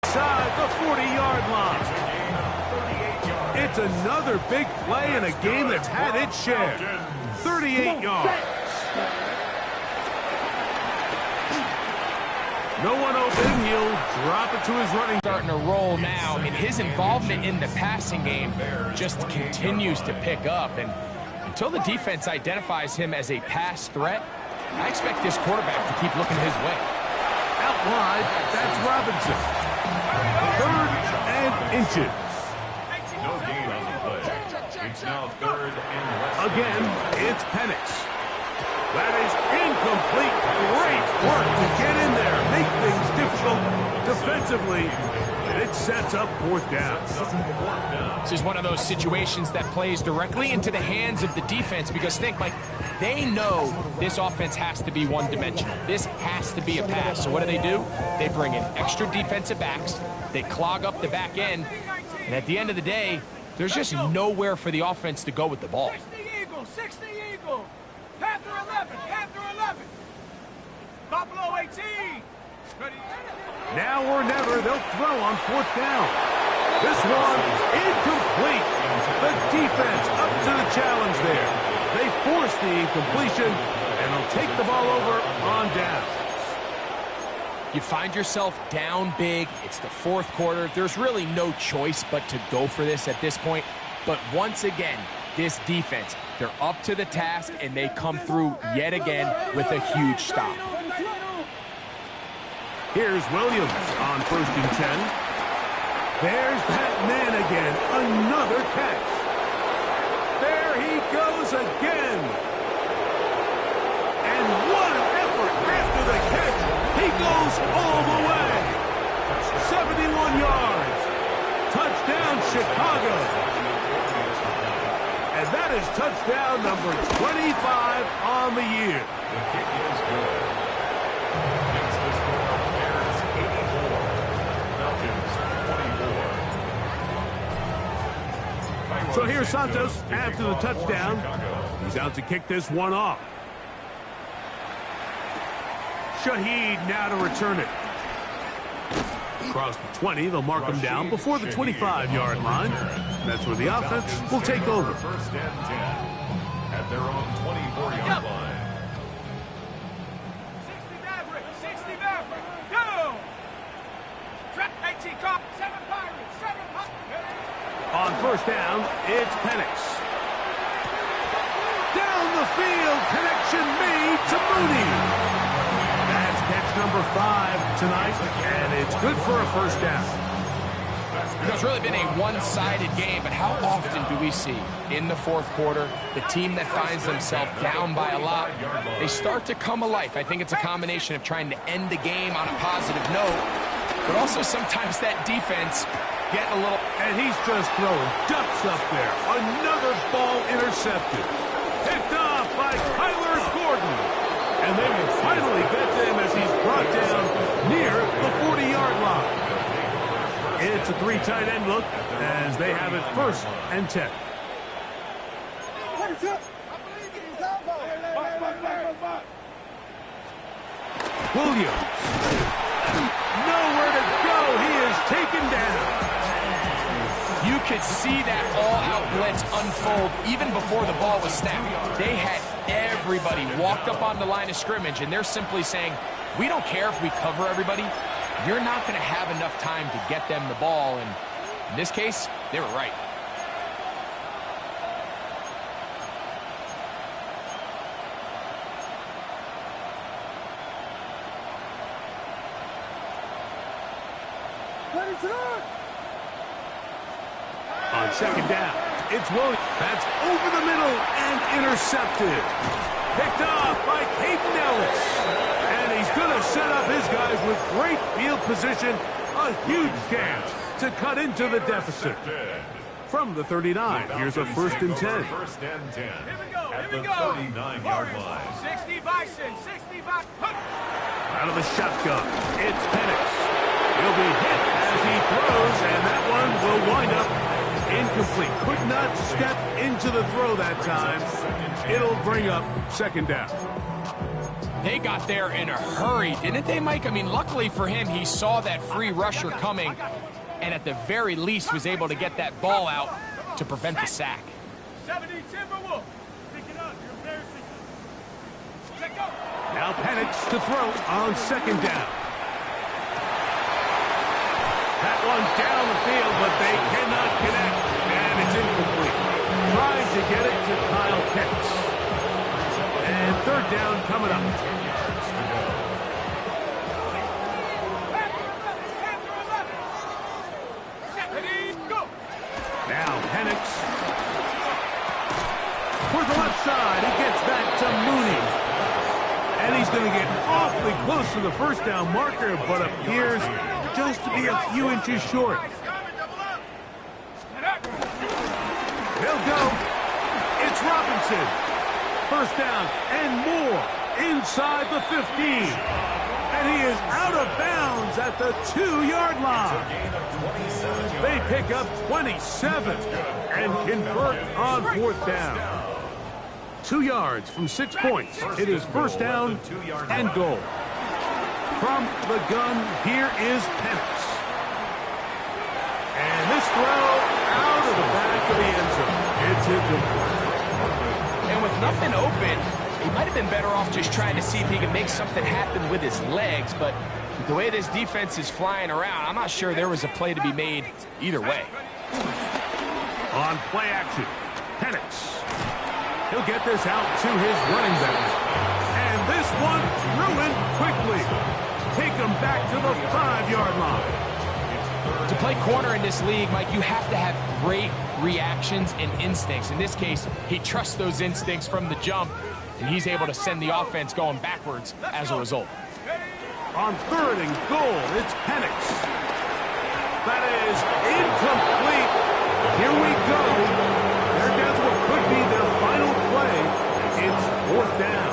Inside the 40-yard line. It's another big play in a game that's had its share. 38 yards. No one open. He'll drop it to his running. Starting to roll now. I mean, his involvement in the passing game just continues to pick up. And until the defense identifies him as a pass threat, I expect this quarterback to keep looking his way. Out wide, that's Robinson. 3rd and inches. No gain on the play. It's now 3rd and less. Again, it's Penix. That is incomplete. Great work to get in there, make things difficult defensively, and it sets up 4th down. This is one of those situations that plays directly into the hands of the defense because think, like, they know this offense has to be one-dimensional. This has to be a pass. So what do? They bring in extra defensive backs. They clog up the back end. And at the end of the day, there's just nowhere for the offense to go with the ball. 60 Eagle. Panther 11. Panther 11. Buffalo 18. Ready. Now or never, they'll throw on 4th down. This one incomplete. The defense up to the challenge there. They force the incompletion, and they'll take the ball over on down. You find yourself down big. It's the fourth quarter. There's really no choice but to go for this at this point. But once again, this defense, they're up to the task, and they come through yet again with a huge stop. Here's Williams on 1st and 10. There's that man again. Another catch. There he goes again. And what an effort after the catch. He goes all the way. 71 yards. Touchdown, Chicago. And that is touchdown number 25 on the year. The kick is good. Against the score, Bears 84. Falcons 24. So here's Santos after the touchdown. He's out to kick this one off. Shaheed now to return it. Across the 20, they'll mark him down before the 25-yard line. That's where the offense will take over. 1st and 10 at their own 24-yard line. 60 Maverick, 60 Maverick, go! Trap 18 cop, 7 Pirates, 7 Pirates. On 1st down, it's Penix. Down the field, connection made to Mooney. That's catch number 5 tonight, and it's good for a 1st down. It's really been a one-sided game, but how often do we see in the fourth quarter the team that finds themselves down by a lot, they start to come alive? I think it's a combination of trying to end the game on a positive note, but also sometimes that defense getting a little... And he's just throwing ducks up there. Another ball intercepted. Picked off by Kyler Gordon. And they will finally get them as he's brought down near the 40-yard line. It's a 3 tight end look as they have it 1st and 10. Williams. Nowhere to go. He is taken down. You could see that all-out blitz unfold even before the ball was snapped. They had everybody walked up on the line of scrimmage, and they're simply saying, we don't care if we cover everybody. You're not going to have enough time to get them the ball, and in this case, they were right. On 2nd down, it's Williams. That's over the middle and intercepted. Picked off by Caden Ellis. And he's going to set up his guys with great field position. A huge chance to cut into the deficit. From the 39, here's a 1st and 10. 1st and 10 at the Here we go. 39-yard line. 60 Bison, 60 Bison. Out of the shotgun, it's Penix. He'll be hit as he throws, and that one will wind up incomplete. Could not step into the throw that time. It'll bring up 2nd down. They got there in a hurry, didn't they, Mike? I mean, luckily for him, he saw that free rusher coming, and at the very least was able to get that ball out to prevent the sack. 70 Timberwolf. Pick it up. You're embarrassing. Let go. Now Penix to throw on 2nd down. That one down the field, but they cannot connect, and it's incomplete. Trying to get it to Kyle Pitts. And 3rd down coming up. Now Penix. For the left side, he gets that to Mooney. And he's going to get awfully close to the 1st down marker, but appears just to be a few inches short. They'll go. It's Robinson. 1st down and more inside the 15. And he is out of bounds at the 2-yard line. They pick up 27 and convert on 4th down. 2 yards from 6 points. It is 1st down and goal. From the gun, here is Penix. And this throw out of the back of the end zone. It's incomplete. And with nothing open, he might have been better off just trying to see if he can make something happen with his legs, but with the way this defense is flying around, I'm not sure there was a play to be made either way. On play action, Penix. He'll get this out to his running back. And this one ruined quickly. Take him back to the 5-yard line. To play corner in this league, Mike, you have to have great reactions and instincts. In this case, he trusts those instincts from the jump, and he's able to send the offense going backwards as a result. On 3rd and goal, it's Penix. That is incomplete. Here we go. There goes what could be their final play. It's 4th down.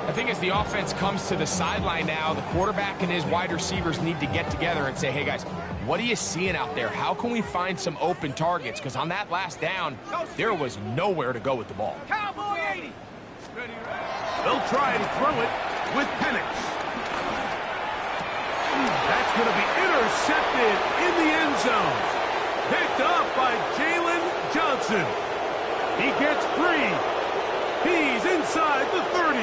I think as the offense comes to the sideline now, the quarterback and his wide receivers need to get together and say, hey, guys, what are you seeing out there? How can we find some open targets? Because on that last down, there was nowhere to go with the ball. Cowboy 80. They'll try and throw it with Penix. That's going to be intercepted in the end zone. Picked up by Jalen Johnson. He gets 3. He's inside the 30.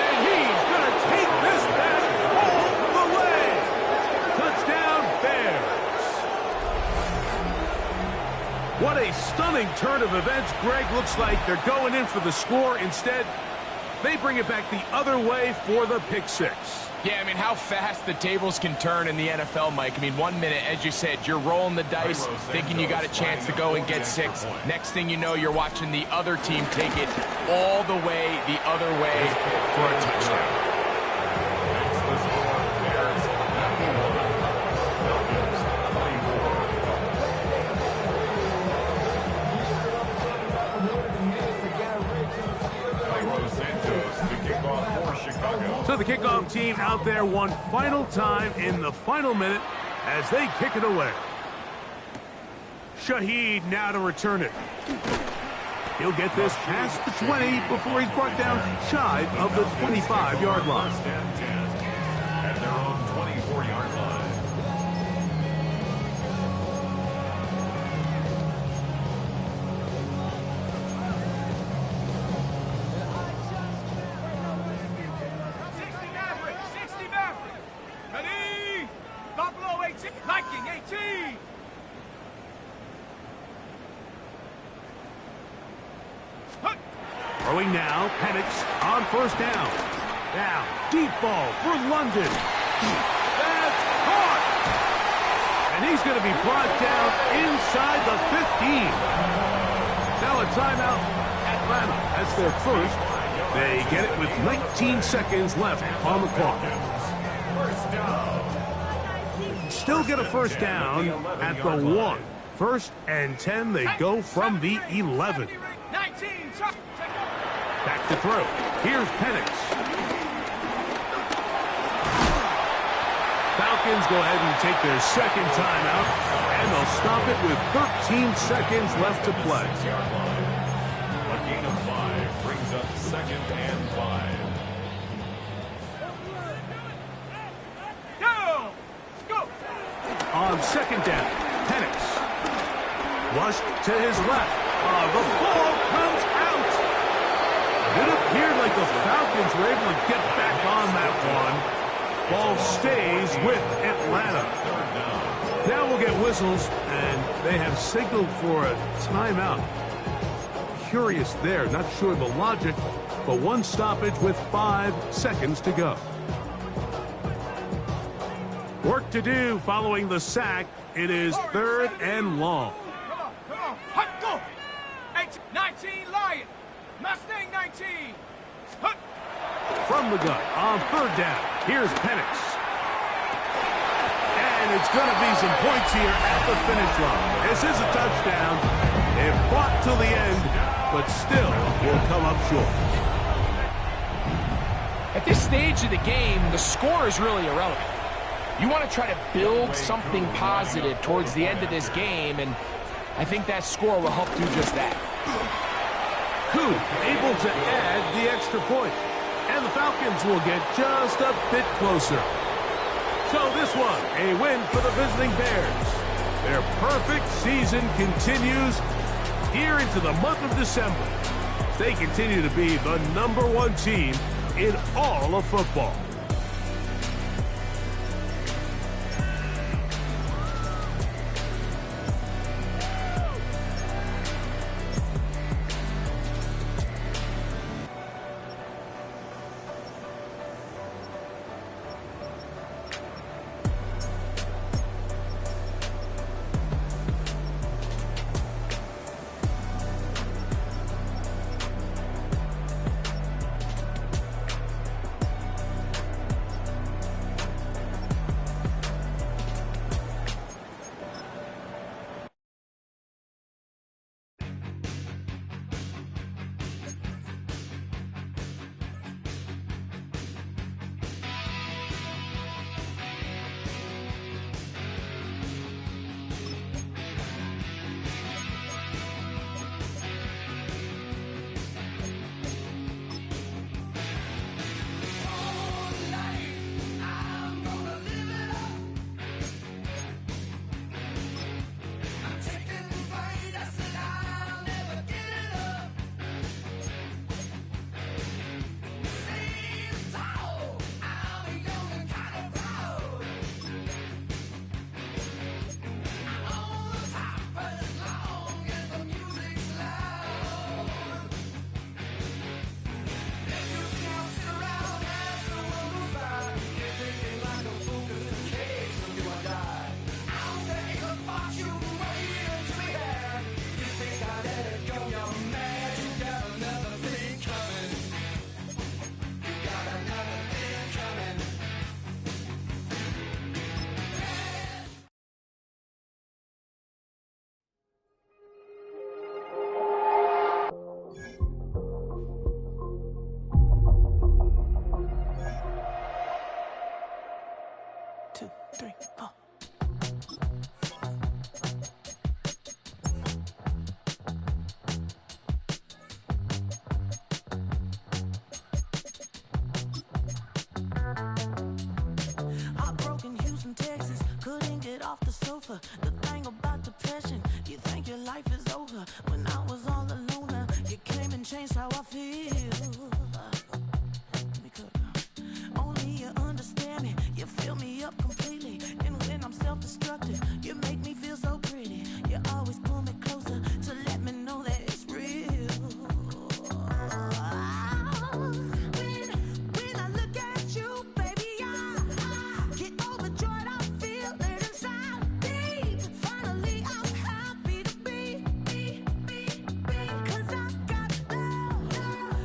And he's going to take this back all the way. Touchdown, Bears. What a stunning turn of events. Greg, looks like they're going in for the score. Instead, they bring it back the other way for the pick 6. Yeah, I mean, how fast the tables can turn in the NFL, Mike. I mean, 1 minute, as you said, you're rolling the dice, thinking you got a chance to go and get 6. Next thing you know, you're watching the other team take it all the way the other way for a touchdown. So the kickoff team out there one final time in the final minute as they kick it away. Shaheed now to return it. He'll get this past the 20 before he's brought down shy of the 25-yard line. At their own 24-yard line. Throwing now, Penix on 1st down. Now, deep ball for London. That's caught! And he's going to be brought down inside the 15. Now a timeout, Atlanta. That's their first. They get it with 19 seconds left on the clock. Still get a 1st down at the 1. 1st and 10, they go from the 11. 19. Back to throw. Here's Penix. Falcons go ahead and take their 2nd timeout, and they'll stop it with 13 seconds left to play. A gain of 5 brings up 2nd and 5. Go! On 2nd down, Penix. Flushed to his left. The ball comes out. It appeared like the Falcons were able to get back on that one. Ball stays with Atlanta. Now we'll get whistles, and they have signaled for a timeout. Curious there, not sure the logic, but one stoppage with 5 seconds to go. Work to do following the sack. It is 3rd and long. Come on. Hut, go! 19, Lion. Mustang 19. Hut. From the gun on 3rd down. Here's Penix. And it's going to be some points here at the finish line. This is a touchdown. They fought till the end, but still will come up short. At this stage of the game, the score is really irrelevant. You want to try to build something positive towards the end of this game, and I think that score will help do just that. Who able to add the extra point? And the Falcons will get just a bit closer. So this one, a win for the visiting Bears. Their perfect season continues here into the month of December. They continue to be the #1 team in all of football. The thing about depression, you think your life is over. When I was all alone, you came and changed how I feel. Only you understand me, you fill me up completely. And when I'm self-destructive, you make me feel so pretty. You always pull me closer to let me know that it's real. When I look at you, baby, I get overjoyed. I feel it inside me. Finally, I'm happy to be. 'Cause I got love.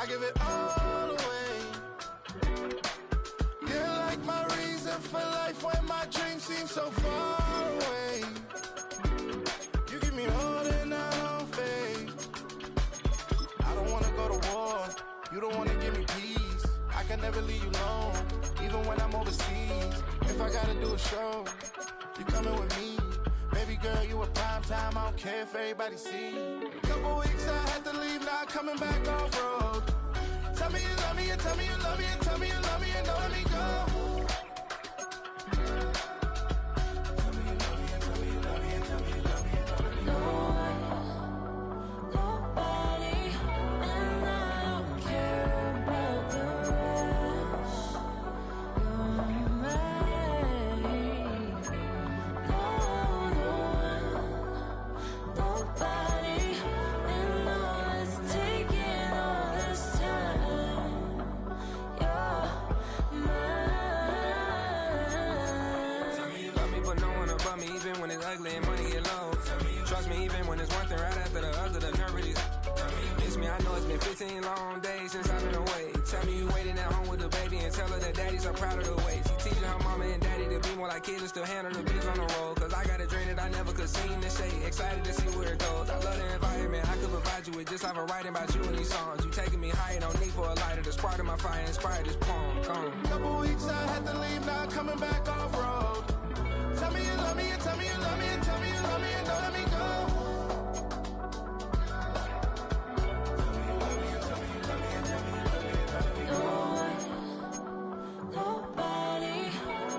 I give it all away. You're like my reason for life when my dreams seem so far away. You give me all that I don't fade. I don't wanna go to war. You don't wanna give me peace. I can never leave you alone, even when I'm overseas. If I gotta do a show, you coming with me. Baby girl, you a prime time. I don't care if everybody see. Couple weeks I had to leave, now coming back off road. Tell me you love me, and tell me you love me, and tell me you love me, and don't let me go. Tell me you love me, and tell me you love me, and tell me you love me, and don't let me go. Nobody, and I don't care about the rest. You're mine. Nobody, and all it's taking all this time. You're mine. Tell me you love me, but no one above me, even when it's ugly and money get low. Trust me, even when it's one thing right after the other, the nerve really. Miss me, I know it's been 15 long days since I've been away. Tell me you waiting at home with the baby and tell her that daddy's so proud of the way. She teaching her mama and daddy to be more like kids and still handle the biz on the road. Cause I got a dream that I never could sing and say. Excited to see where it goes. I love the environment. I could provide you with just like a writing about you in these songs. You taking me higher, no need for a lighter. The spark of my fire inspired this poem. Gone. Couple weeks I had to leave, now coming back off road. Tell me you love me, and tell me you love me, and tell me you love me, and don't let me go. Nobody,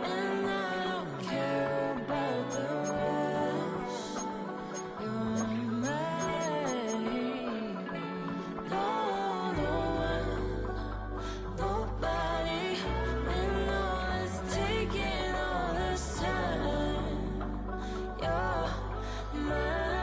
and I don't care about the rest. You're mine. Nobody, and all it's taking all this time. You're mine.